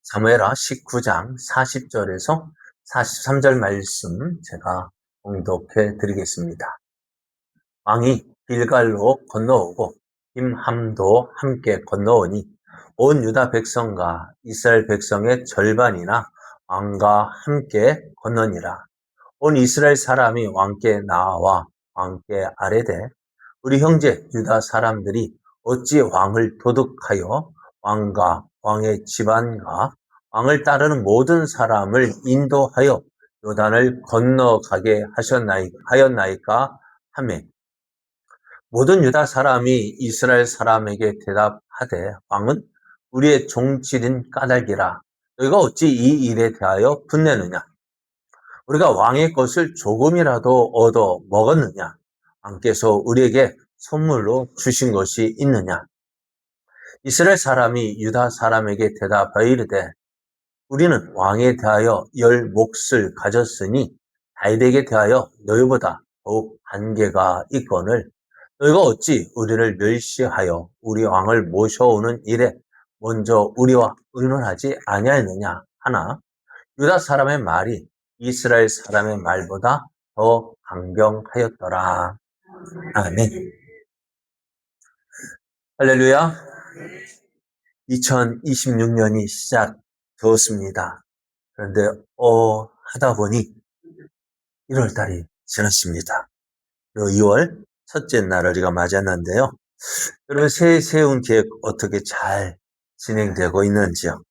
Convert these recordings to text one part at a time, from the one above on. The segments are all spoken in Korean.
사무엘하 19장 40절에서 43절 말씀 제가 봉독해 드리겠습니다. 왕이 길갈로 건너오고 김함도 함께 건너오니 온 유다 백성과 이스라엘 백성의 절반이나 왕과 함께 건너니라. 온 이스라엘 사람이 왕께 나와 왕께 아뢰되 우리 형제 유다 사람들이 어찌 왕을 도둑하여 왕과 왕의 집안과 왕을 따르는 모든 사람을 인도하여 요단을 건너가게 하였나이까 하매 모든 유다 사람이 이스라엘 사람에게 대답하되 왕은 우리의 종질인 까닭이라 너희가 어찌 이 일에 대하여 분내느냐 우리가 왕의 것을 조금이라도 얻어 먹었느냐 왕께서 우리에게 선물로 주신 것이 있느냐 이스라엘 사람이 유다 사람에게 대답하여 이르되 우리는 왕에 대하여 10몫을 가졌으니 다윗에게 대하여 너희보다 더욱 한계가 있거늘 너희가 어찌 우리를 멸시하여 우리 왕을 모셔오는 일에 먼저 우리와 의논하지 아니하였느냐 하나 유다 사람의 말이 이스라엘 사람의 말보다 더 강경하였더라. 아멘. 할렐루야. 2026년이 시작되었습니다. 그런데 하다 보니 1월달이 지났습니다. 그리고 2월 첫째 날을 우리가 맞았는데요. 여러분 새해 세운 계획 어떻게 잘 진행되고 있는지요?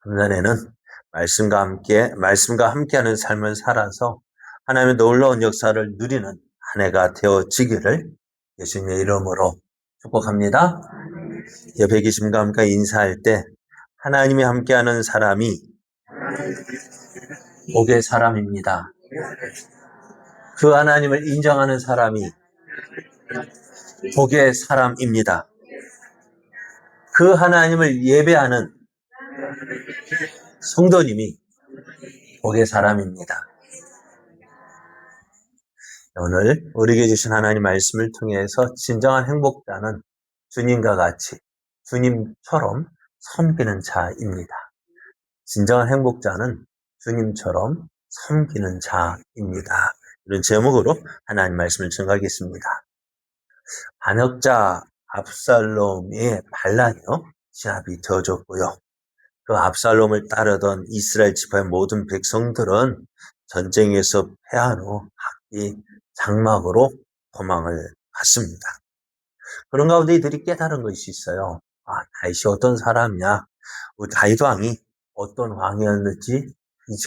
금년에는 말씀과 함께하는 삶을 살아서 하나님의 놀라운 역사를 누리는 한 해가 되어지기를 예수님의 이름으로 축복합니다. 옆에 계신 분과 함께 인사할 때 하나님이 함께하는 사람이 복의 사람입니다. 그 하나님을 인정하는 사람이 복의 사람입니다. 그 하나님을 예배하는 성도님이 복의 사람입니다. 오늘 우리에게 주신 하나님 말씀을 통해서 진정한 행복자는 주님과 같이 주님처럼 섬기는 자입니다. 진정한 행복자는 주님처럼 섬기는 자입니다. 이런 제목으로 하나님 말씀을 전하겠습니다. 반역자 압살롬의 반란이요 시합이 되어졌고요. 그 압살롬을 따르던 이스라엘 지파의 모든 백성들은 전쟁에서 패한 후 각기 장막으로 도망을 갔습니다. 그런 가운데 이들이 깨달은 것이 있어요. 다윗이 어떤 사람이냐? 다윗 왕이 어떤 왕이었는지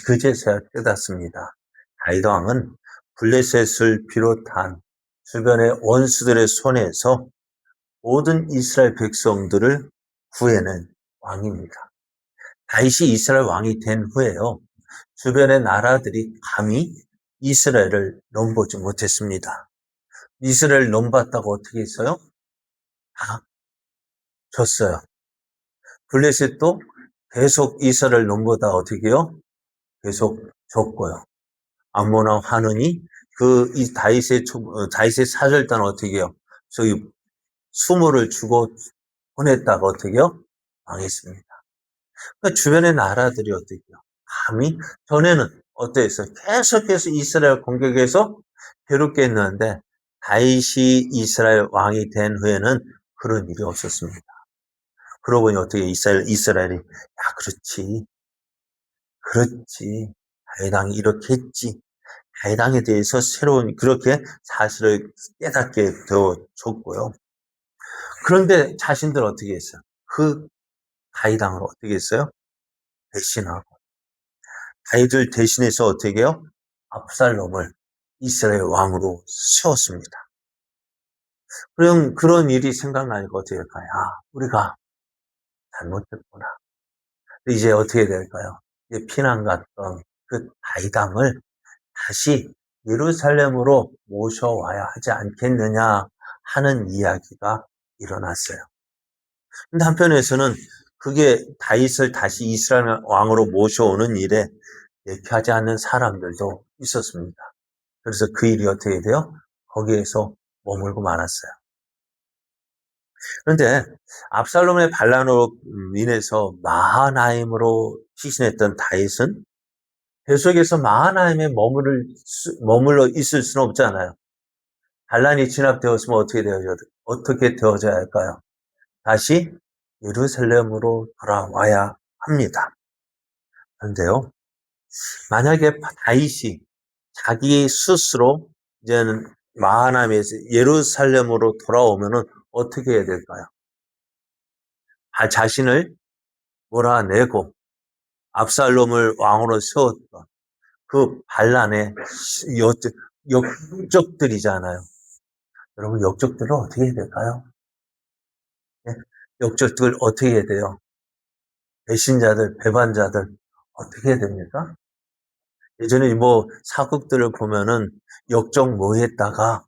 그제서야 깨닫습니다. 다윗 왕은 블레셋을 비롯한 주변의 원수들의 손에서 모든 이스라엘 백성들을 구해낸 왕입니다. 다윗이 이스라엘 왕이 된 후에요. 주변의 나라들이 감히 이스라엘을 넘보지 못했습니다. 이스라엘 넘봤다고 어떻게 했어요? 다 졌어요. 블레셋도 계속 이스라엘 넘보다 어떻게 해요? 계속 졌고요. 암몬과 환은이 다윗의 사절단 어떻게 해요? 저기 수모를 주고 보냈다가 어떻게 해요? 망했습니다. 그러니까 주변의 나라들이 어떻게 해요? 감히 전에는 어땠어요? 계속해서 이스라엘 공격해서 괴롭게 했는데 다윗이 이스라엘 왕이 된 후에는 그런 일이 없었습니다. 그러고 보니 어떻게 이스라엘이 그렇지 다윗 왕이 이렇게 했지 다윗 왕에 대해서 새로운 그렇게 사실을 깨닫게 되어졌고요. 그런데 자신들 어떻게 했어요? 그 다윗 왕을 어떻게 했어요? 배신하고 다윗을 대신해서 어떻게 해요? 압살롬을 이스라엘 왕으로 세웠습니다. 그런 일이 생각나니까 어떻게 될까요? 우리가 잘못했구나. 이제 어떻게 될까요? 이제 피난 갔던 그 다윗 왕을 다시 예루살렘으로 모셔와야 하지 않겠느냐 하는 이야기가 일어났어요. 근데 한편에서는 그게 다윗을 다시 이스라엘 왕으로 모셔오는 일에 예피하지 않는 사람들도 있었습니다. 그래서 그 일이 어떻게 돼요? 거기에서 머물고 말았어요. 그런데 압살롬의 반란으로 인해서 마하나임으로 피신했던 다윗은 계속해서 마하나임에 머물러 있을 수는 없잖아요. 반란이 진압되었으면 어떻게 되어져야 할까요? 다시 예루살렘으로 돌아와야 합니다. 그런데요, 만약에 다윗이 자기 스스로 이제는 마하나임에서 예루살렘으로 돌아오면은 어떻게 해야 될까요? 자신을 몰아내고 압살롬을 왕으로 세웠던 그 반란의 역적들이잖아요. 여러분, 역적들은 어떻게 해야 될까요? 네? 역적들 어떻게 해야 돼요? 배신자들, 배반자들 어떻게 해야 됩니까? 예전에 뭐 사극들을 보면은 역적 모했다가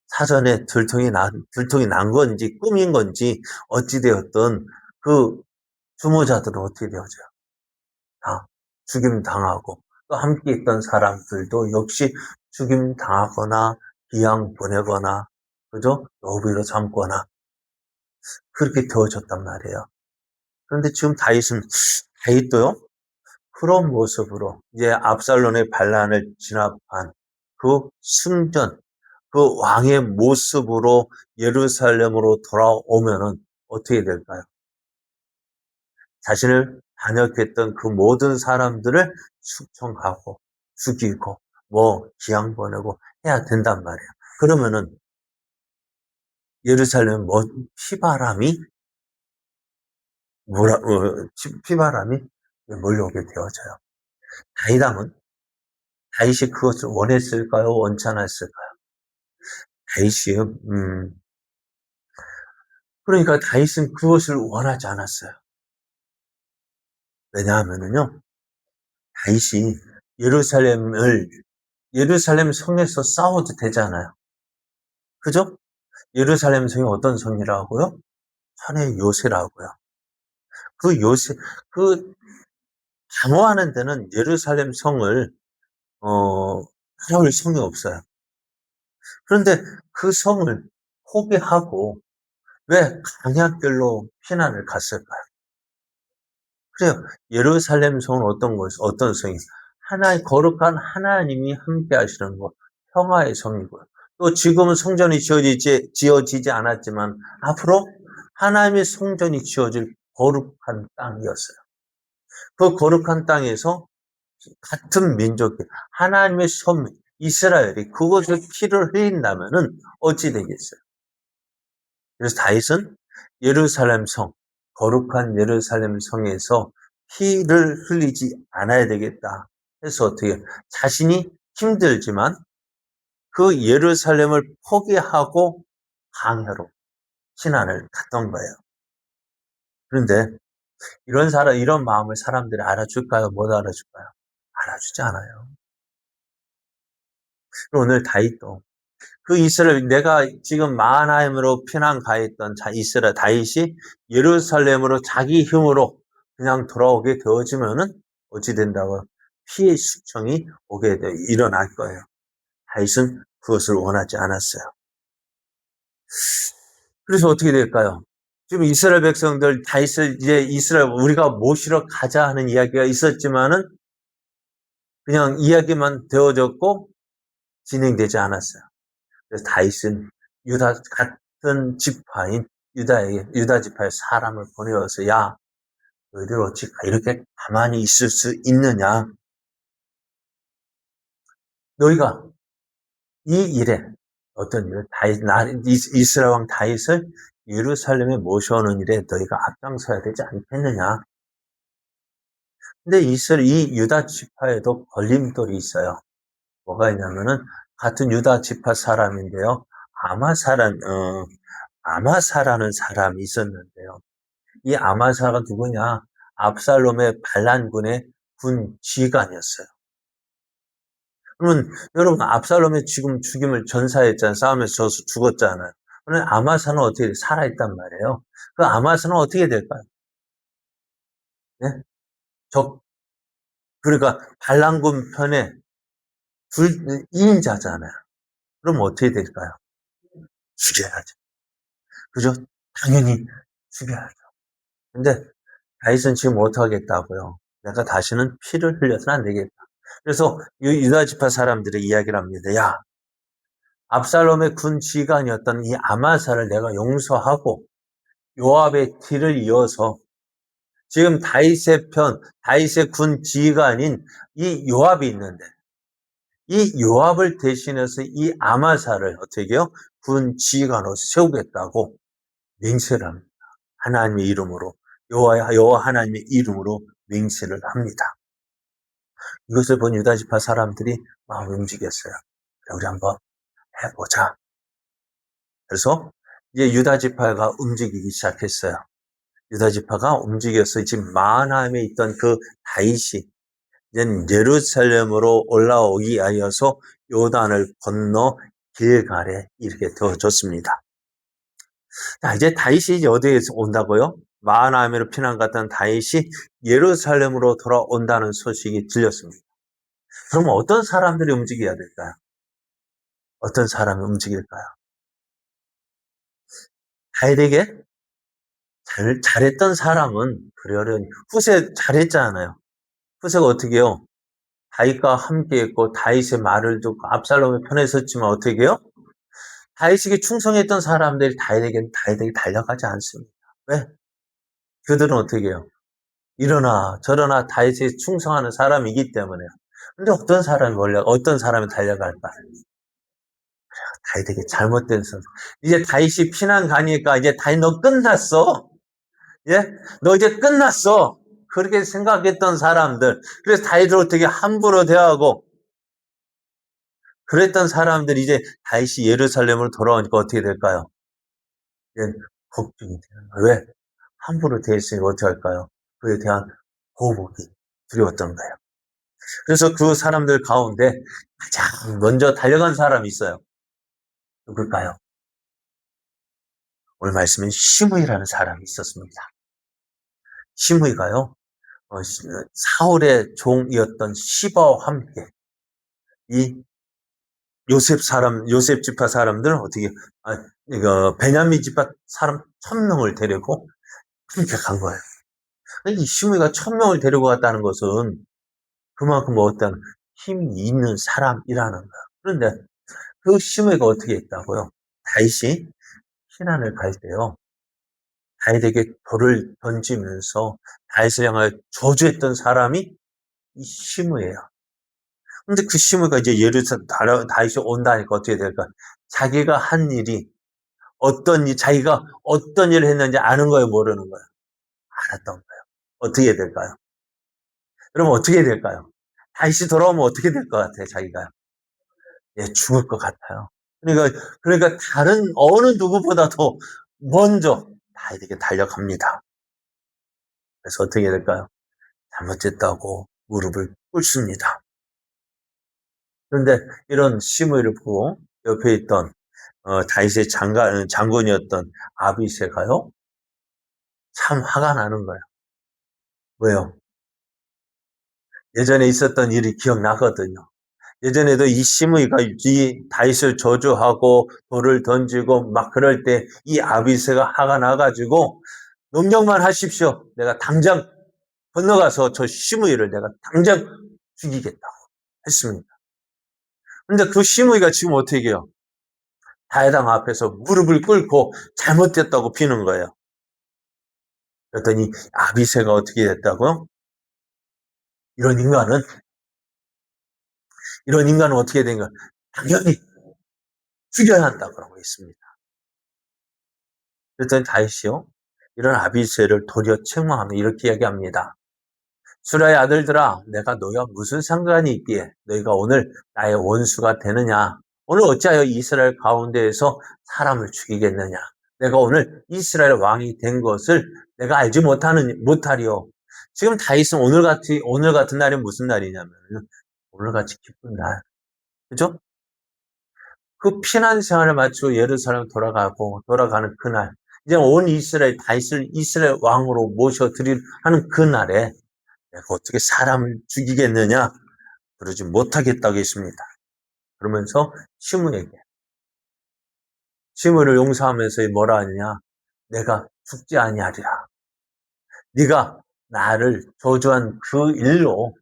사전에 들통이 난 건지 꿈인 건지 어찌되었던 그 주모자들은 어떻게 되어져요? 다 죽임 당하고 또 함께 있던 사람들도 역시 죽임 당하거나 기양 보내거나 그죠? 노비로 삼거나 그렇게 되어졌단 말이에요. 그런데 지금 다윗도요 그런 모습으로 이제 압살롬의 반란을 진압한 그 승전 그 왕의 모습으로 예루살렘으로 돌아오면은 어떻게 될까요? 자신을 반역했던 그 모든 사람들을 숙청하고 죽이고 뭐 기양 보내고 해야 된단 말이에요. 그러면은 예루살렘 뭐 피바람이 피바람이 몰려오게 되어져요. 다윗은 다윗이 그것을 원했을까요? 원치 않았을까요? 다윗이 그러니까 다윗은 그것을 원하지 않았어요. 왜냐하면은요, 다윗이 예루살렘 성에서 싸워도 되잖아요. 그죠? 예루살렘 성이 어떤 성이라고요? 산의 요새라고요. 그 요새, 그 방어하는 데는 예루살렘 성을 따라올 성이 없어요. 그런데 그 성을 포기하고 왜 강약길로 피난을 갔을까요? 그래요. 예루살렘 성은 어떤 성이? 거룩한 하나님이 함께 하시는 것, 평화의 성이고요. 또 지금은 성전이 지어지지 않았지만 앞으로 하나님의 성전이 지어질 거룩한 땅이었어요. 그 거룩한 땅에서 같은 민족, 하나님의 이스라엘이 그것을 피를 흘린다면은 어찌 되겠어요? 그래서 다윗은 예루살렘 성, 거룩한 예루살렘 성에서 피를 흘리지 않아야 되겠다. 해서 어떻게 자신이 힘들지만 그 예루살렘을 포기하고 강해로 신안을 갔던 거예요. 그런데 이런 마음을 사람들이 알아줄까요? 못 알아줄까요? 알아주지 않아요. 오늘 다윗도 내가 지금 마하나임으로 피난 가 있던 이스라엘 다윗이 예루살렘으로 자기 힘으로 그냥 돌아오게 되어지면은 어찌 된다고 피해 숙청이 일어날 거예요. 다윗은 그것을 원하지 않았어요. 그래서 어떻게 될까요? 지금 이스라엘 백성들 다윗을 이제 이스라엘 우리가 모시러 가자 하는 이야기가 있었지만은 그냥 이야기만 되어졌고 진행되지 않았어요. 그래서 다윗은 같은 지파인 유다 지파의 사람을 보내어서 야 너희들 어찌 이렇게 가만히 있을 수 있느냐? 너희가 이 일에 어떤 일을 이스라엘 왕 다윗을 예루살렘에 모셔오는 일에 너희가 앞장서야 되지 않겠느냐? 근데 이 유다 지파에도 걸림돌이 있어요. 뭐가 있냐면은 같은 유다 지파 사람인데요. 아마사라는 사람이 있었는데요. 이 아마사가 누구냐? 압살롬의 반란군의 군 지휘관이었어요. 그러면 여러분 압살롬의 지금 죽임을 전사했잖아요. 싸움에서 져서 죽었잖아요. 그러면 아마사는 어떻게 살아있단 말이에요. 그 아마사는 어떻게 될까요? 네? 그러니까 반란군 편에 2인자잖아요. 그럼 어떻게 될까요? 죽여야죠. 그죠? 당연히 죽여야죠. 근데 다윗은 지금 어떡하겠다고요? 내가 다시는 피를 흘려서는 안 되겠다. 그래서 유다 지파 사람들의 이야기를 합니다. 야, 압살롬의 군 지휘관이었던 이 아마사를 내가 용서하고 요압의 뒤를 이어서 지금 다윗의 편, 다윗의 군 지휘관인 이 요압이 있는데 이 요압을 대신해서 이 아마사를 어떻게 해요? 군 지휘관으로 세우겠다고 맹세를 합니다. 하나님의 이름으로 여호와 하나님의 이름으로 맹세를 합니다. 이것을 본 유다 지파 사람들이 막 움직였어요. 그래, 우리 한번 해보자. 그래서 이제 유다 지파가 움직이기 시작했어요. 유다 지파가 움직여서 지금 마하나임에 있던 그 다윗이 이제 예루살렘으로 올라오기 하여서 요단을 건너 길갈에 이르게 되어졌습니다. 자, 이제 다윗이 이제 어디에서 온다고요? 마하나임으로 피난 갔던 다윗이 예루살렘으로 돌아온다는 소식이 들렸습니다. 그러면 어떤 사람들이 움직여야 될까요? 어떤 사람이 움직일까요? 다윗에게 잘했던 사람은 그러려니 후세 잘했잖아요. 후세가 어떻게 해요? 다윗과 함께 했고 다윗의 말을 듣고 압살롬의 편에 섰지만 어떻게 해요? 다윗에게 충성했던 사람들이 다윗에게 달려가지 않습니다. 왜? 그들은 어떻게 해요? 이러나 저러나 다윗에 충성하는 사람이기 때문에요. 근데 어떤 사람이 달려갈까? 다윗에게 잘못된 선. 이제 다윗이 피난 가니까 이제 다윗 너 끝났어. 예? 너 이제 끝났어. 그렇게 생각했던 사람들. 그래서 다윗을 어떻게 함부로 대하고 그랬던 사람들이 이제 다윗이 예루살렘으로 돌아오니까 어떻게 될까요? 이제 걱정이 되는 거예요. 왜? 함부로 대했으니 어떻게 할까요? 그에 대한 보복이 두려웠던 거예요. 그래서 그 사람들 가운데 가장 먼저 달려간 사람이 있어요. 누굴까요? 오늘 말씀엔 시므이라는 사람이 있었습니다. 시므이가요, 사울의 종이었던 시바와 함께 이 요셉 지파 사람들 어떻게 이거 베냐민 지파 사람 1000명을 데리고 함께 간 거예요. 이 시므이가 1000명을 데리고 갔다는 것은 그만큼 어떤 힘이 있는 사람이라는 거예요. 그런데 그 시므이가 어떻게 했다고요? 다윗이 피난을 갈 때요. 다윗에게 돌을 던지면서 다윗을 향하여 저주했던 사람이 이 시므이예요. 근데 그 시므이가 이제 예루살렘 다윗이 온다니까 어떻게 될까? 자기가 한 일이 자기가 어떤 일을 했는지 아는 거예요, 모르는 거예요? 알았던 거예요. 어떻게 될까요? 그러면 어떻게 될까요? 다시 돌아오면 어떻게 될 것 같아요, 자기가? 예, 죽을 것 같아요. 그러니까 다른 어느 누구보다도 먼저 다윗에게 달려갑니다. 그래서 어떻게 될까요? 잘못했다고 무릎을 꿇습니다. 그런데 이런 시므이를 보고 옆에 있던 다윗의 장군이었던 아비새가요, 참 화가 나는 거예요. 왜요? 예전에 있었던 일이 기억나거든요. 예전에도 이 시므이가 이 다윗을 저주하고 돌을 던지고 막 그럴 때 이 아비새가 화가 나가지고 명령만 하십시오. 내가 당장 건너가서 저 시므이를 내가 당장 죽이겠다고 했습니다. 근데 그 시므이가 지금 어떻게 해요? 다회당 앞에서 무릎을 꿇고 잘못됐다고 비는 거예요. 그랬더니 아비새가 어떻게 됐다고요? 이런 인간은 어떻게 된 거야? 당연히 죽여야 한다고 하고 있습니다. 그랬더니 다윗이요, 이런 아비새를 도리어 책망하며 이렇게 이야기합니다. 수라의 아들들아, 내가 너희와 무슨 상관이 있기에 너희가 오늘 나의 원수가 되느냐? 오늘 어찌하여 이스라엘 가운데에서 사람을 죽이겠느냐? 내가 오늘 이스라엘 왕이 된 것을 내가 알지 못하리요. 지금 다윗은 오늘 같은 날이 무슨 날이냐면 오늘같이 기쁜 날. 그죠? 그 피난 생활을 마치고 예루살렘 돌아가는 그날. 이제 온 다윗을 이스라엘 왕으로 하는 그날에 내가 어떻게 사람을 죽이겠느냐? 그러지 못하겠다고 했습니다. 그러면서 시므에게 시므를 용서하면서 뭐라 하느냐? 내가 죽지 아니하리라. 네가 나를 저주한 그 일로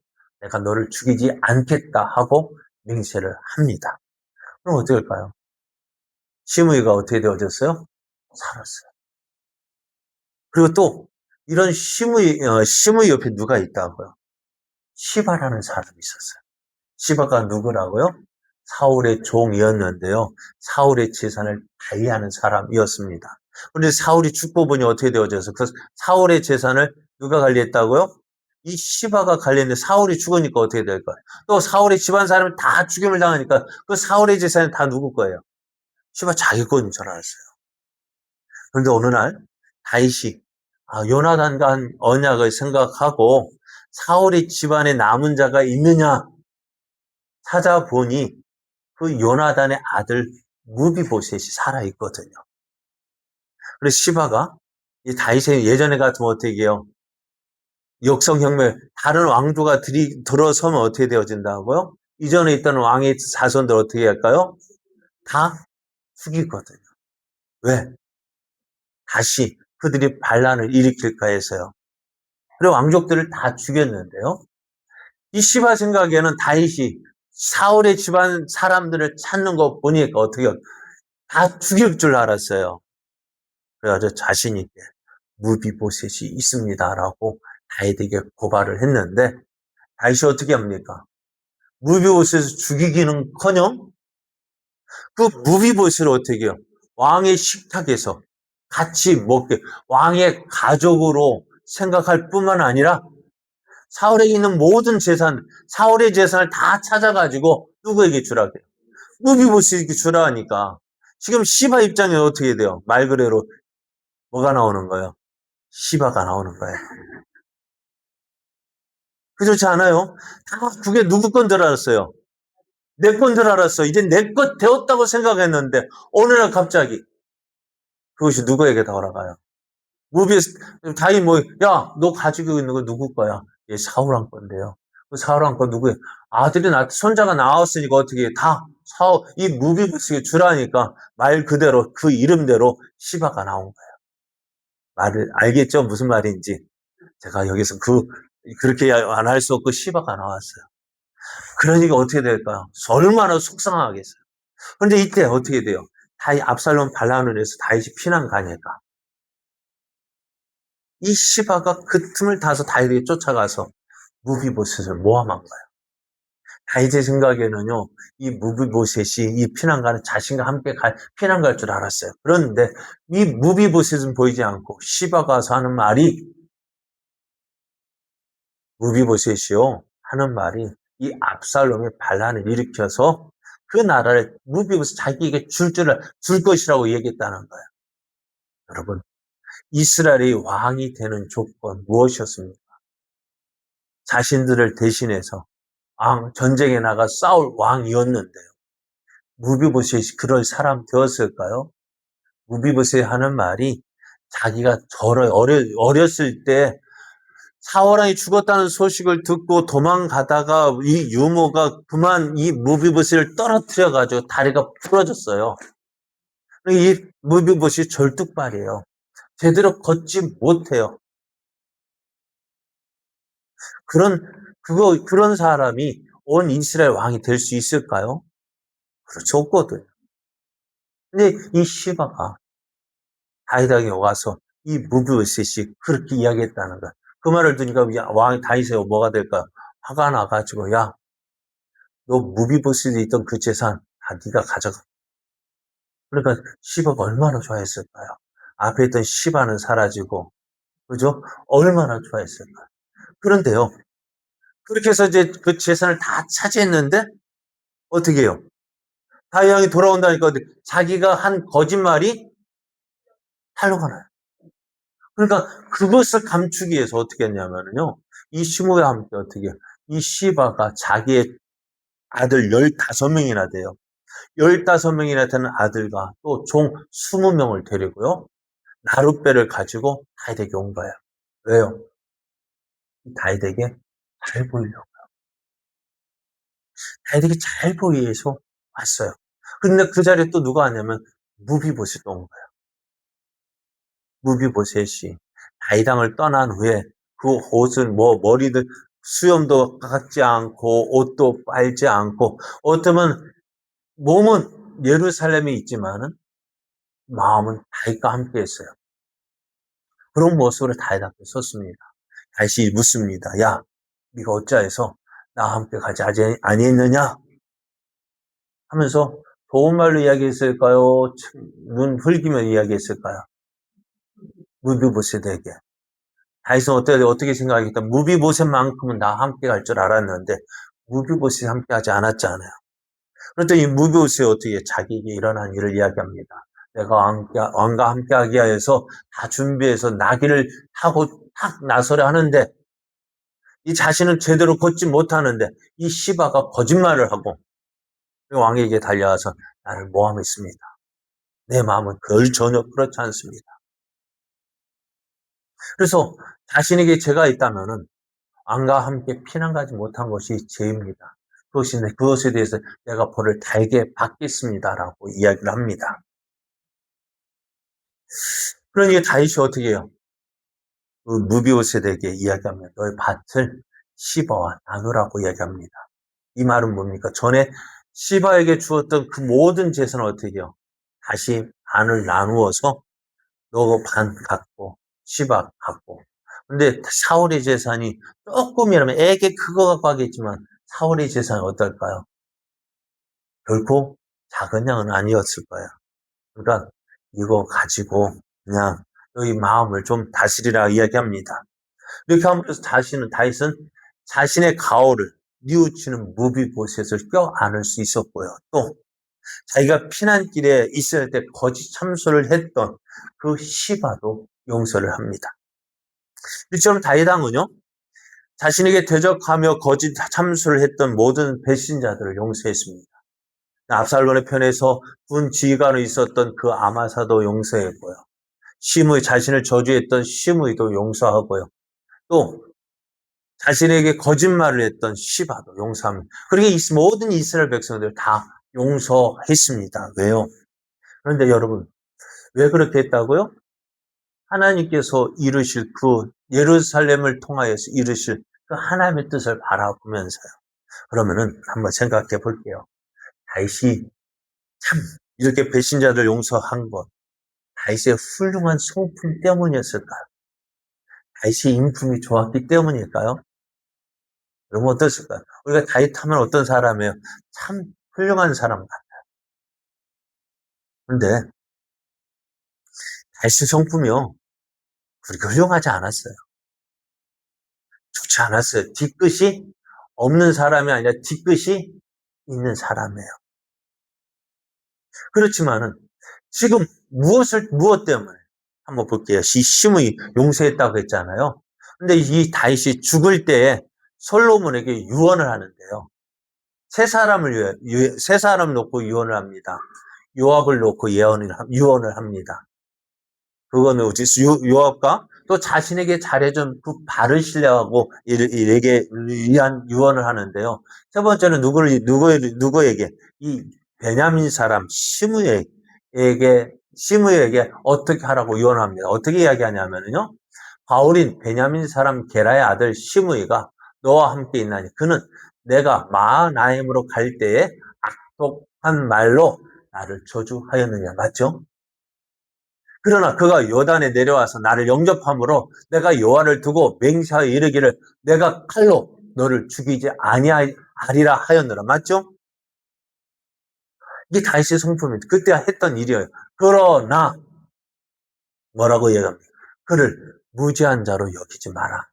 내가 너를 죽이지 않겠다 하고 맹세를 합니다. 그럼 어떻게 할까요? 시므이가 어떻게 되어졌어요? 살았어요. 그리고 또 이런 시므이 옆에 누가 있다고요? 시바라는 사람이 있었어요. 시바가 누구라고요? 사울의 종이었는데요. 사울의 재산을 관리하는 사람이었습니다. 그런데 사울이 죽고 보니 어떻게 되어져서 그 사울의 재산을 누가 관리했다고요? 이 시바가 관리했는데 사울이 죽으니까 어떻게 될까요? 또 사울의 집안 사람을 다 죽임을 당하니까 그 사울의 재산이 다 누구 거예요? 시바 자기 거인 줄 알았어요. 그런데 어느 날 다윗이 요나단과 한 언약을 생각하고 사울의 집안에 남은 자가 있느냐 찾아보니 그 요나단의 아들 무비보셋이 살아있거든요. 그래서 시바가 이 다윗의 예전에 같으면 어떻게 해요? 역성혁명 다른 왕조가 들어서면 어떻게 되어진다고요? 이전에 있던 왕의 자손들 어떻게 할까요? 다 죽이거든요. 왜? 다시 그들이 반란을 일으킬까 해서요. 그리고 왕족들을 다 죽였는데요. 이 시바 생각에는 다윗이 사울의 집안 사람들을 찾는 거 보니까 어떻게 다 죽일 줄 알았어요. 그래가지고 자신 있게 무비보셋이 있습니다라고 다윗에게 고발을 했는데 다윗이 어떻게 합니까? 무비보셋을 죽이기는커녕 그 무비보셋을 어떻게 해요? 왕의 식탁에서 같이 먹게 왕의 가족으로 생각할 뿐만 아니라 사울에게 있는 모든 재산, 사울의 재산을 다 찾아가지고 누구에게 주라고 해요? 무비보셋에게 주라 하니까 지금 시바 입장에 어떻게 돼요? 말 그대로 뭐가 나오는 거예요? 시바가 나오는 거예요. 그렇지 않아요? 다 그게 누구 건 줄 알았어요? 내 건 줄 알았어. 이제 내 것 되었다고 생각했는데 어느 날 갑자기 그것이 누구에게 돌아가요? 무비에 다이 뭐, 야, 너 가지고 있는 거 누구 거야? 얘 사울한 건데요. 그 사울한 거 누구예요? 아들이 손자가 나왔으니까 어떻게 해? 다 이 무비보스에 주라니까 말 그대로 그 이름대로 시바가 나온 거예요. 말을 알겠죠? 무슨 말인지. 제가 여기서 그렇게 안 할 수 없고 시바가 나왔어요. 그러니까 어떻게 될까요? 얼마나 속상하겠어요. 그런데 이때 어떻게 돼요? 다이 압살롬 반란을 해서 다윗이 피난 가니까 이 시바가 그 틈을 타서 다윗에게 쫓아가서 무비보셋을 모함한 거예요. 다윗의 생각에는요, 이 무비보셋이 이 피난가는 자신과 함께 피난 갈 줄 알았어요. 그런데 이 무비보셋은 보이지 않고 시바가 와서 하는 말이 무비보셋이요 하는 말이 이 압살롬의 반란을 일으켜서 그 나라를 무비보셋 자기에게 줄 것이라고 얘기했다는 거예요. 여러분, 이스라엘이 왕이 되는 조건 무엇이었습니까? 자신들을 대신해서 전쟁에 나가 싸울 왕이었는데요. 무비보셋이 그럴 사람 되었을까요? 무비보셋이 하는 말이 자기가 어렸을 때 사울왕이 죽었다는 소식을 듣고 도망가다가 이 유모가 그만 이 무비보셋을 떨어뜨려가지고 다리가 부러졌어요. 이 무비보셋이 절뚝발이에요. 제대로 걷지 못해요. 그런 사람이 온 이스라엘 왕이 될 수 있을까요? 그렇지 없거든요. 근데 이 시바가 다윗에게 와서 이 무비보셋이 그렇게 이야기했다는 거야. 그 말을 들으니까 왕 다윗이 뭐가 될까? 화가 나가지고 야, 너 무비보셋에 있던 그 재산 다 네가 가져가. 그러니까 시바가 얼마나 좋아했을까요? 앞에 있던 시바는 사라지고 그죠? 얼마나 좋아했을까요? 그런데요. 그렇게 해서 이제 그 재산을 다 차지했는데 어떻게 해요? 다윗 왕이 돌아온다니까 자기가 한 거짓말이 탄로가 나요. 그러니까 그것을 감추기 위해서 어떻게 했냐면요. 이 시므와 함께 어떻게 해요? 이 시바가 자기의 아들 15명이나 돼요. 15명이나 되는 아들과 또 종 20명을 데리고요. 나룻배를 가지고 다윗에게 온 거예요. 왜요? 다윗에게 잘 보이려고. 다윗에게 잘 보이기 위해서 왔어요. 근데 그 자리에 또 누가 왔냐면 무비보셋 온 거예요. 무비보셋이 다윗왕을 떠난 후에 그 옷은 머리도 수염도 깎지 않고 옷도 빨지 않고 어쩌면 몸은 예루살렘에 있지만은 마음은 다윗과 함께 했어요. 그런 모습으로 다윗 앞에 섰습니다. 다윗이 묻습니다. 야, 네가 어찌하여서 나와 함께 가지 아니했느냐? 하면서 좋은 말로 이야기했을까요? 눈 흘기며 이야기했을까요? 무비보셋에게. 다윗은 어떻게 생각하겠다? 무비보셋만큼은 나와 함께 갈 줄 알았는데 무비보셋이 함께 하지 않았잖아요. 그런데 이 무비보셋이 어떻게 자기에게 일어난 일을 이야기합니다. 내가 왕과 함께 하기 위해서 다 준비해서 나귀를 타고 탁 나서려 하는데 이 자신은 제대로 걷지 못하는데 이 시바가 거짓말을 하고 왕에게 달려와서 나를 모함했습니다. 내 마음은 전혀 그렇지 않습니다. 그래서 자신에게 죄가 있다면은 왕과 함께 피난 가지 못한 것이 죄입니다. 그것에 대해서 내가 벌을 달게 받겠습니다라고 이야기를 합니다. 그러니 다윗이 어떻게 해요? 그 무비보셋에게 이야기합니다. 너의 밭을 시바와 나누라고 이야기합니다. 이 말은 뭡니까? 전에 시바에게 주었던 그 모든 재산을 어떻게 해요? 다시 반을 나누어서 너 반 갖고 시바 갖고. 근데 사울의 재산이 조금이라면 애게 그거 갖고 하겠지만 사울의 재산이 어떨까요? 결코 작은 양은 아니었을 거예요. 그러니까 이거 가지고 그냥 너희 마음을 좀 다스리라 이야기합니다. 이렇게 하면서 다윗은 자신의 가오를 뉘우치는 무비보셋을 껴안을 수 있었고요. 또 자기가 피난길에 있을 때 거짓 참소를 했던 그 시바도 용서를 합니다. 이처럼 다윗왕은요, 자신에게 대적하며 거짓 참소를 했던 모든 배신자들을 용서했습니다. 압살롬의 편에서 군 지휘관으로 있었던 그 아마사도 용서했고요. 자신을 저주했던 시므이도 용서하고요. 또 자신에게 거짓말을 했던 시바도 용서합니다. 그렇게 모든 이스라엘 백성들 다 용서했습니다. 왜요? 그런데 여러분, 왜 그렇게 했다고요? 하나님께서 이루실 그 예루살렘을 통하여서 이루실 그 하나님의 뜻을 바라보면서요. 그러면은 한번 생각해 볼게요. 다윗이 참 이렇게 배신자들 용서한 것, 다윗의 훌륭한 성품 때문이었을까요? 다윗의 인품이 좋았기 때문일까요? 여러분 어떠실까요? 우리가 다윗 하면 어떤 사람이에요? 참 훌륭한 사람 같아요. 근데 다윗의 성품이요. 그렇게 훌륭하지 않았어요. 좋지 않았어요. 뒤끝이 없는 사람이 아니라 뒤끝이 있는 사람이에요. 그렇지만은 지금 무엇 때문에 한번 볼게요. 시므이 용서했다고 했잖아요. 근데 이 다윗이 죽을 때에 솔로몬에게 유언을 하는데요. 세 사람을 놓고 유언을 합니다. 요압을 놓고 유언을 합니다. 그거는 요압과 또 자신에게 잘해준 그 바르실레하고 이에게 위한 유언을 하는데요. 세 번째는 누구에게? 이 베냐민 사람 시므에게 어떻게 하라고 유언합니다. 어떻게 이야기하냐면요. 바울인 베냐민 사람 게라의 아들 시므이가 너와 함께 있나니 그는 내가 마하나임으로 갈 때에 악독한 말로 나를 저주하였느냐. 맞죠? 그러나 그가 요단에 내려와서 나를 영접함으로 내가 여호와를 두고 맹세하여 이르기를 내가 칼로 너를 죽이지 아니하리라 하였느라. 맞죠? 이게 다윗의 성품입니다. 그때 했던 일이에요. 그러나 뭐라고 얘기합니까? 그를 무지한 자로 여기지 마라.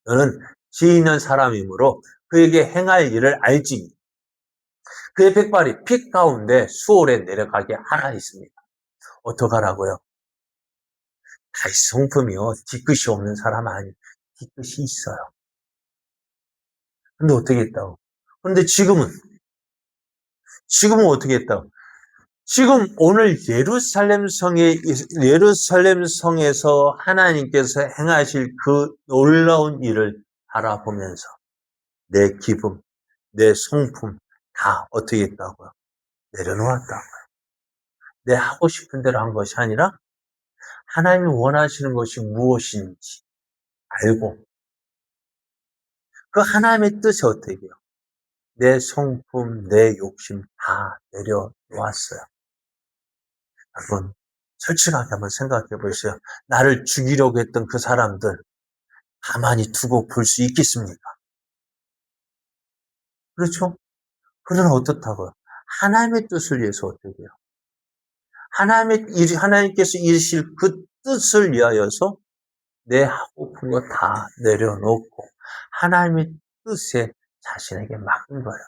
너는 지혜 있는 사람이므로 그에게 행할 일을 알지. 그의 백발이 피 가운데 수월에 내려가게 하라 했습니다. 어떡하라고요? 다윗 성품이요. 뒤끝이 없는 사람 아니에요. 뒤끝이 있어요. 근데 어떻게 했다고? 근데 지금은 어떻게 했다고? 지금 오늘 예루살렘 성에서 하나님께서 행하실 그 놀라운 일을 바라보면서 내 기분, 내 성품 다 어떻게 했다고요? 내려놓았다고요. 내 하고 싶은 대로 한 것이 아니라 하나님이 원하시는 것이 무엇인지 알고 그 하나님의 뜻이 어떻게 해요? 내 성품, 내 욕심 다 내려놓았어요. 여러분, 솔직하게 한번 생각해 보세요. 나를 죽이려고 했던 그 사람들 가만히 두고 볼 수 있겠습니까? 그렇죠? 그러나 어떻다고요? 하나님의 뜻을 위해서 어떻게 해요? 하나님께서 이루실 그 뜻을 위하여서 내 하고픈 거 다 내려놓고 하나님의 뜻에 자신에게 맡긴 거예요.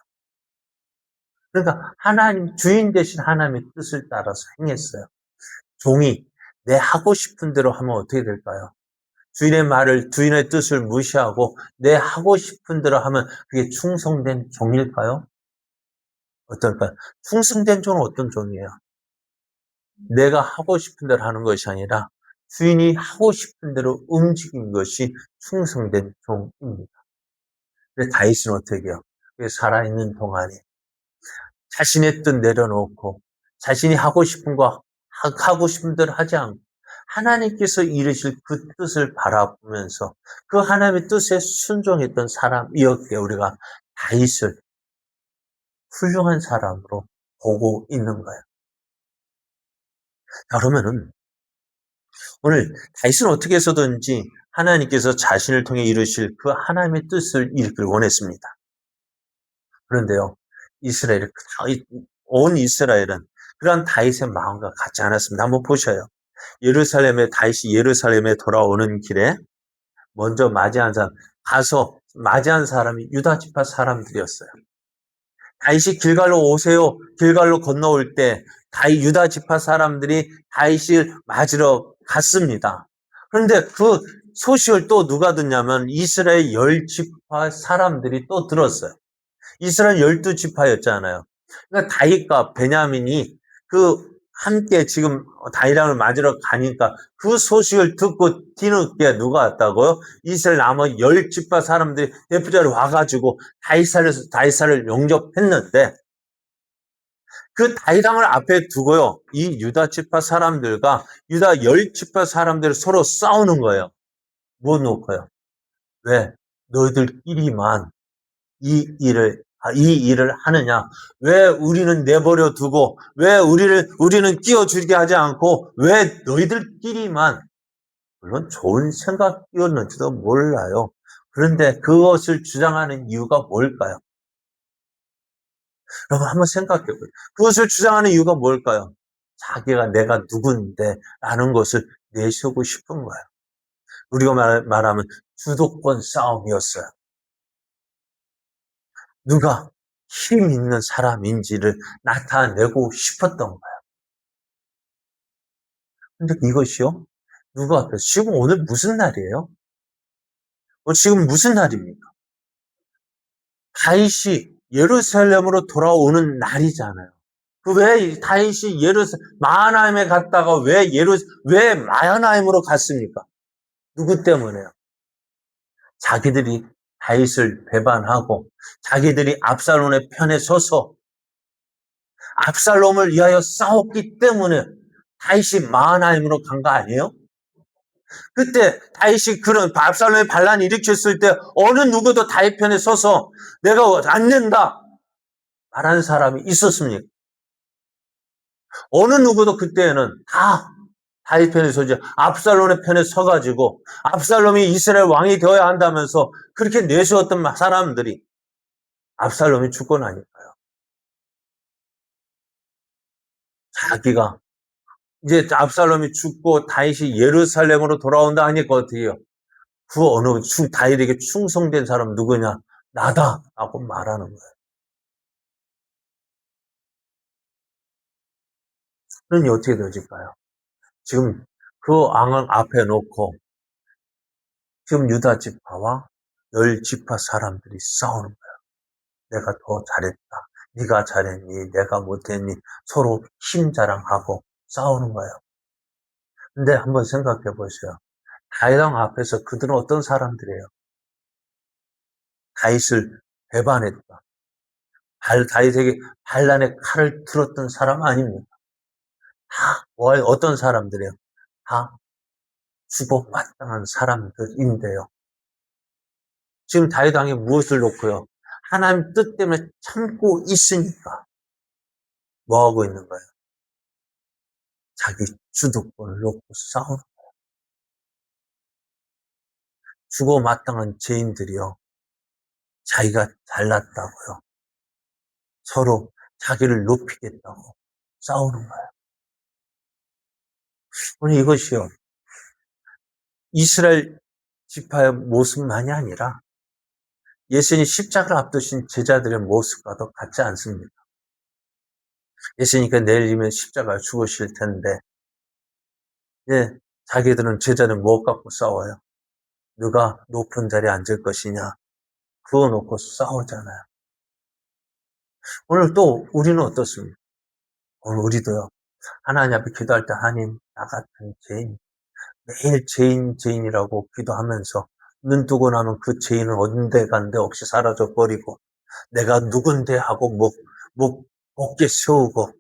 그러니까 하나님, 주인 대신 하나님의 뜻을 따라서 행했어요. 종이 내 하고 싶은 대로 하면 어떻게 될까요? 주인의 뜻을 무시하고 내 하고 싶은 대로 하면 그게 충성된 종일까요? 어떨까요? 충성된 종은 어떤 종이에요? 내가 하고 싶은 대로 하는 것이 아니라 주인이 하고 싶은 대로 움직인 것이 충성된 종입니다. 근데 다윗은 어떻게 해요? 살아있는 동안에 자신의 뜻 내려놓고 자신이 하고 싶은 거 하고 싶은 대로 하지 않고 하나님께서 이루실 그 뜻을 바라보면서 그 하나님의 뜻에 순종했던 사람이었기에 우리가 다윗을 훌륭한 사람으로 보고 있는 거예요. 그러면은 오늘 다윗은 어떻게 해서든지 하나님께서 자신을 통해 이루실 그 하나님의 뜻을 이루길 원했습니다. 그런데요, 온 이스라엘은 그런 다윗의 마음과 같지 않았습니다. 한번 보셔요. 다윗이 예루살렘에 돌아오는 길에 먼저 가서 맞이한 사람이 유다 지파 사람들이었어요. 다윗이 길갈로 오세요. 길갈로 건너올 때 유다 지파 사람들이 다윗을 맞으러 갔습니다. 그런데 그 소식을 또 누가 듣냐면 이스라엘 10지파 사람들이 또 들었어요. 이스라엘 12지파였잖아요. 그러니까 다윗과 베냐민이 함께 지금 다윗을 맞으러 가니까 그 소식을 듣고 뒤늦게 누가 왔다고요? 이스라엘 남은 10지파 사람들이 대표자로 와가지고 다윗사를 영접했는데 그 다윗왕을 앞에 두고요. 이 유다 지파 사람들과 유다 10지파 사람들이 서로 싸우는 거예요. 뭐 놓고요? 왜? 너희들끼리만 이 일을 하느냐? 왜 우리는 내버려 두고, 왜 우리는 끼워주게 하지 않고, 왜 너희들끼리만, 물론 좋은 생각이었는지도 몰라요. 그런데 그것을 주장하는 이유가 뭘까요? 여러분 한번 생각해 보세요. 그것을 주장하는 이유가 뭘까요? 자기가 내가 누군데 라는 것을 내세우고 싶은 거예요. 우리가 말하면 주도권 싸움이었어요. 누가 힘 있는 사람인지를 나타내고 싶었던 거예요. 근데 이것이요? 누가 앞에서 지금 오늘 무슨 날이에요? 지금 무슨 날입니까? 다윗이 예루살렘으로 돌아오는 날이잖아요. 왜 다윗이 마하나임에 갔다가 왜 마하나임으로 갔습니까? 누구 때문에요? 자기들이 다윗을 배반하고 자기들이 압살롬의 편에 서서 압살롬을 위하여 싸웠기 때문에 다윗이 마하나임으로 간 거 아니에요? 그때 다윗이 그런 압살롬의 반란을 일으켰을 때 어느 누구도 다윗 편에 서서 내가 안 된다 말하는 사람이 있었습니까? 어느 누구도 그때는 다 다윗 편에 서지 압살롬의 편에 서가지고 압살롬이 이스라엘 왕이 되어야 한다면서 그렇게 내세웠던 사람들이 압살롬이 죽고 나니까요. 자기가 이제 압살롬이 죽고 다윗이 예루살렘으로 돌아온다 하니까 어떻게 해요? 다윗에게 충성된 사람 누구냐? 나다! 라고 말하는 거예요. 그러니 어떻게 되어질까요? 지금 그 왕을 앞에 놓고 지금 유다 지파와 10지파 사람들이 싸우는 거예요. 내가 더 잘했다. 네가 잘했니? 내가 못했니? 서로 힘 자랑하고 싸우는 거예요. 근데 한번 생각해 보세요. 다윗 왕 앞에서 그들은 어떤 사람들이에요? 다윗을 배반했다. 다윗에게 반란의 칼을 들었던 사람 아닙니까? 어떤 사람들이에요? 다 죽어마땅한 사람들인데요. 지금 다윗 왕이 무엇을 놓고요? 하나님 뜻 때문에 참고 있으니까 뭐 하고 있는 거예요? 자기 주도권을 놓고 싸우는 거예요. 죽어마땅한 죄인들이요. 자기가 잘났다고요. 서로 자기를 높이겠다고 싸우는 거예요. 오늘 이것이요. 이스라엘 지파의 모습만이 아니라 예수님 십자가를 앞두신 제자들의 모습과도 같지 않습니다. 예수님께 내일이면 십자가를 죽으실 텐데, 예, 자기들은 제자는 뭐 갖고 싸워요? 누가 높은 자리에 앉을 것이냐? 그거 놓고 싸우잖아요. 오늘 또 우리는 어떻습니까? 오늘 우리도요. 하나님 앞에 기도할 때 하나님 나 같은 죄인, 매일 죄인이라고 기도하면서 눈 뜨고 나면 그 죄인은 언데간데 없이 사라져 버리고 내가 누군데 하고 목게 세우고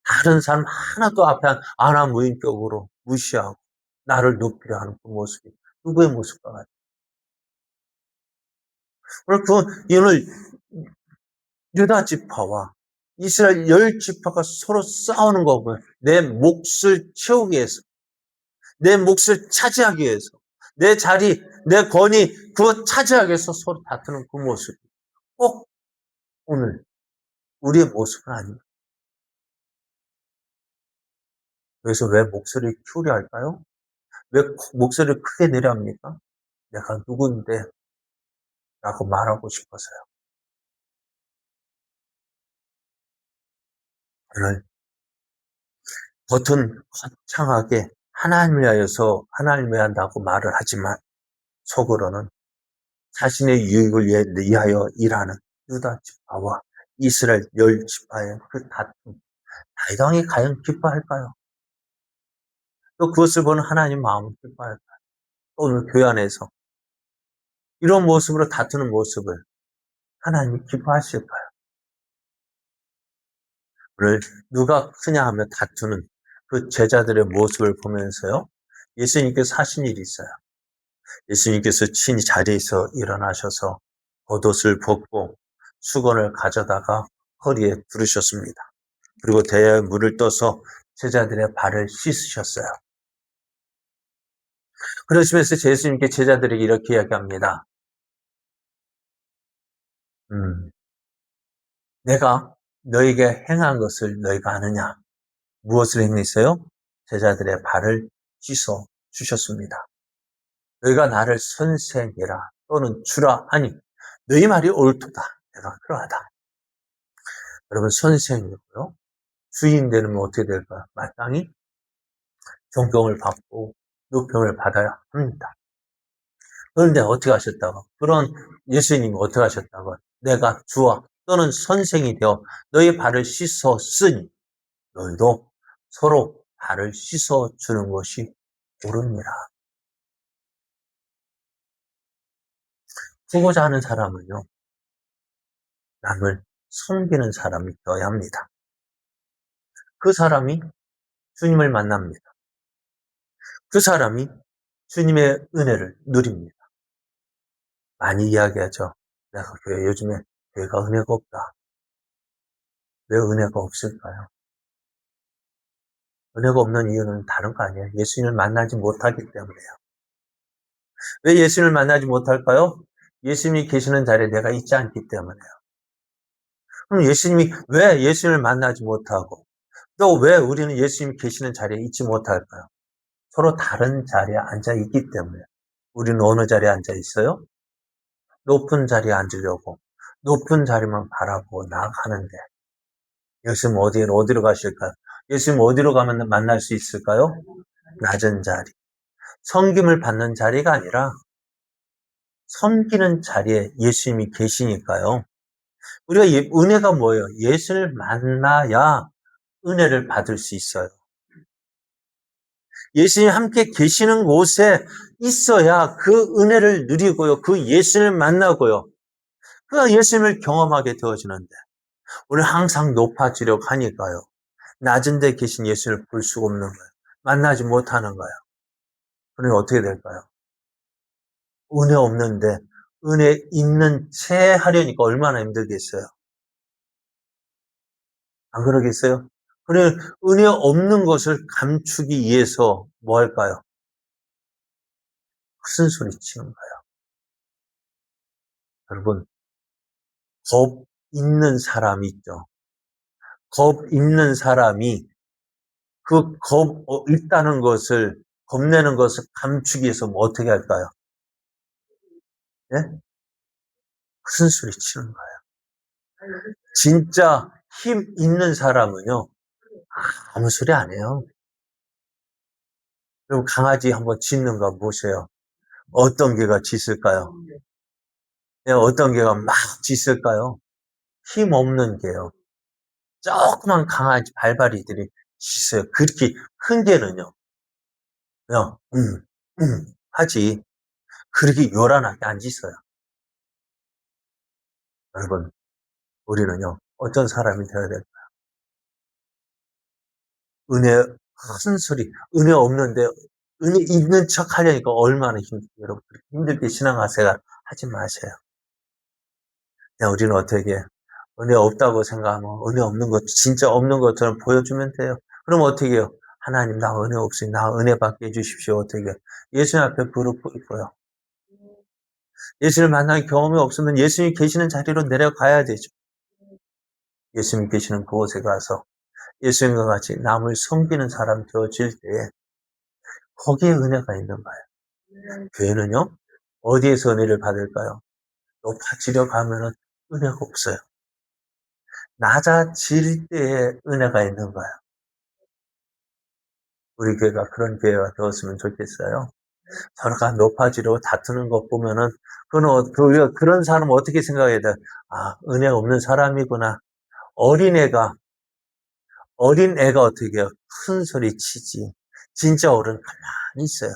다른 사람 하나도 앞에 아나무인격으로 무시하고 나를 높이려 하는 그 모습이 누구의 모습과 같아요? 오늘 유다 지파와 이스라엘 10지파가 서로 싸우는 거고요. 내 몫을 채우기 위해서, 내 몫을 차지하기 위해서, 내 자리, 내 권위, 그거 차지하기 위해서 서로 다투는 그 모습이 꼭 오늘 우리의 모습은 아닙니다. 그래서 왜 목소리를 키우려 할까요? 왜 목소리를 크게 내려 합니까? 내가 누군데? 라고 말하고 싶어서요. 오늘 겉은 거창하게 하나님을 위하여서 하나님을 위한다고 말을 하지만 속으로는 자신의 유익을 위하여 일하는 유다 지파와 이스라엘 10지파의 그 다툼, 다윗 왕이 과연 기뻐할까요? 또 그것을 보는 하나님 마음은 기뻐할까요? 또 오늘 교회 안에서 이런 모습으로 다투는 모습을 하나님이 기뻐하실까요? 오늘 누가 크냐 하며 다투는 그 제자들의 모습을 보면서요. 예수님께서 하신 일이 있어요. 예수님께서 친히 자리에서 일어나셔서 겉옷을 벗고 수건을 가져다가 허리에 두르셨습니다. 그리고 대야에 물을 떠서 제자들의 발을 씻으셨어요. 그러시면서 예수님께 제자들에게 이렇게 이야기합니다. 내가 너에게 행한 것을 너희가 아느냐? 무엇을 행했어요? 제자들의 발을 씻어 주셨습니다. 너희가 나를 선생이라 또는 주라 하니 너희 말이 옳도다. 내가 그러하다. 여러분 선생이고요. 주인 되면 어떻게 될까요? 마땅히 존경을 받고 높임을 받아야 합니다. 그런데 어떻게 하셨다고? 그런 예수님이 어떻게 하셨다고? 내가 주와 또는 선생이 되어 너희 발을 씻었으니 너희도 서로 발을 씻어주는 것이 옳으니라. 후보자 하는 사람은요, 남을 섬기는 사람이 되어야 합니다. 그 사람이 주님을 만납니다. 그 사람이 주님의 은혜를 누립니다. 많이 이야기하죠. 내가 요즘에 교회가 은혜가 없다. 왜 은혜가 없을까요? 은혜가 없는 이유는 다른 거 아니에요. 예수님을 만나지 못하기 때문에요. 왜 예수님을 만나지 못할까요? 예수님이 계시는 자리에 내가 있지 않기 때문에요. 그럼 왜 예수님을 만나지 못하고 또 왜 우리는 예수님이 계시는 자리에 있지 못할까요? 서로 다른 자리에 앉아 있기 때문에. 우리는 어느 자리에 앉아 있어요? 높은 자리에 앉으려고 높은 자리만 바라보고 나아가는데 예수님 어디로 가실까요? 예수님 어디로 가면 만날 수 있을까요? 낮은 자리. 섬김을 받는 자리가 아니라 섬기는 자리에 예수님이 계시니까요. 우리가 은혜가 뭐예요? 예수를 만나야 은혜를 받을 수 있어요. 예수님 함께 계시는 곳에 있어야 그 은혜를 누리고요. 그 예수님을 만나고요. 그 예수님을 경험하게 되어지는데 우리 항상 높아지려고 하니까요. 낮은 데 계신 예수를 볼 수가 없는 거예요. 만나지 못하는 거예요. 그러면 어떻게 될까요? 은혜 없는데 은혜 있는 채 하려니까 얼마나 힘들겠어요. 안 그러겠어요? 그래, 은혜 없는 것을 감추기 위해서 뭐 할까요? 큰 소리 치는 거예요. 여러분, 겁 있는 사람이 있죠. 겁 있는 사람이 그 겁 있다는 것을, 겁내는 것을 감추기 위해서 뭐 어떻게 할까요? 예? 큰 소리 치는 거예요. 진짜 힘 있는 사람은요, 아무 소리 안 해요. 그럼 강아지 한번 짖는 거 보세요. 어떤 개가 짖을까요? 네, 어떤 개가 막 짖을까요? 힘 없는 개요. 조그만 강아지 발발이들이 짖어요. 그렇게 큰 개는요, 그냥, 하지. 그렇게 요란하게 안 짖어요. 여러분, 우리는요, 어떤 사람이 되어야 될까요? 은혜, 큰 소리, 은혜 없는데, 은혜 있는 척 하려니까 얼마나 여러분, 힘들게 신앙생활 하지 마세요. 그냥 우리는 어떻게, 은혜 없다고 생각하면, 은혜 없는 것, 진짜 없는 것처럼 보여주면 돼요. 그럼 어떻게 해요? 하나님, 나 은혜 없으니, 나 은혜 받게 해주십시오. 어떻게 해요? 예수님 앞에 무릎 꿇고요. 예수를 만난 경험이 없으면 예수님이 계시는 자리로 내려가야 되죠. 예수님 계시는 그곳에 가서 예수님과 같이 남을 섬기는 사람 되어질 때에 거기에 은혜가 있는 거예요. 교회는요, 어디에서 은혜를 받을까요? 높아지려 가면은 은혜가 없어요. 낮아질 때에 은혜가 있는 거예요. 우리 교회가 그런 교회가 되었으면 좋겠어요. 서로가 높아지려고 다투는 것 보면은, 우리가 그런 사람 어떻게 생각해야 돼? 아, 은혜 없는 사람이구나. 어린애가 어떻게 해요? 큰 소리 치지. 진짜 어른 가만히 있어요.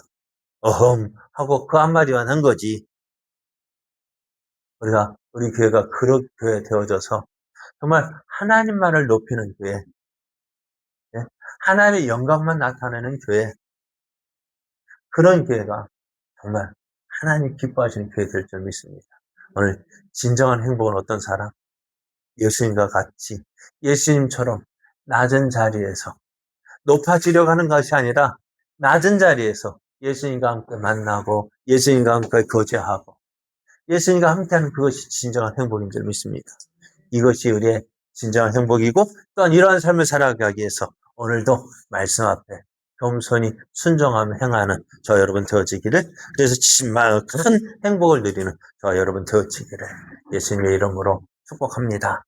어흠 하고 그 한마디만 한 거지. 우리 교회가 그런 교회 되어져서 정말 하나님만을 높이는 교회, 예? 하나님의 영광만 나타내는 교회, 그런 교회가 정말 하나님 기뻐하시는 교회 될 줄 믿습니다. 오늘 진정한 행복은 어떤 사람? 예수님과 같이 예수님처럼 낮은 자리에서 높아지려고 하는 것이 아니라 낮은 자리에서 예수님과 함께 만나고 예수님과 함께 교제하고 예수님과 함께하는 그것이 진정한 행복인 줄 믿습니다. 이것이 우리의 진정한 행복이고 또한 이러한 삶을 살아가기 위해서 오늘도 말씀 앞에 겸손히 순종하며 행하는 저와 여러분 되어지기를, 그래서 큰 행복을 누리는 저와 여러분 되어지기를 예수님의 이름으로 축복합니다.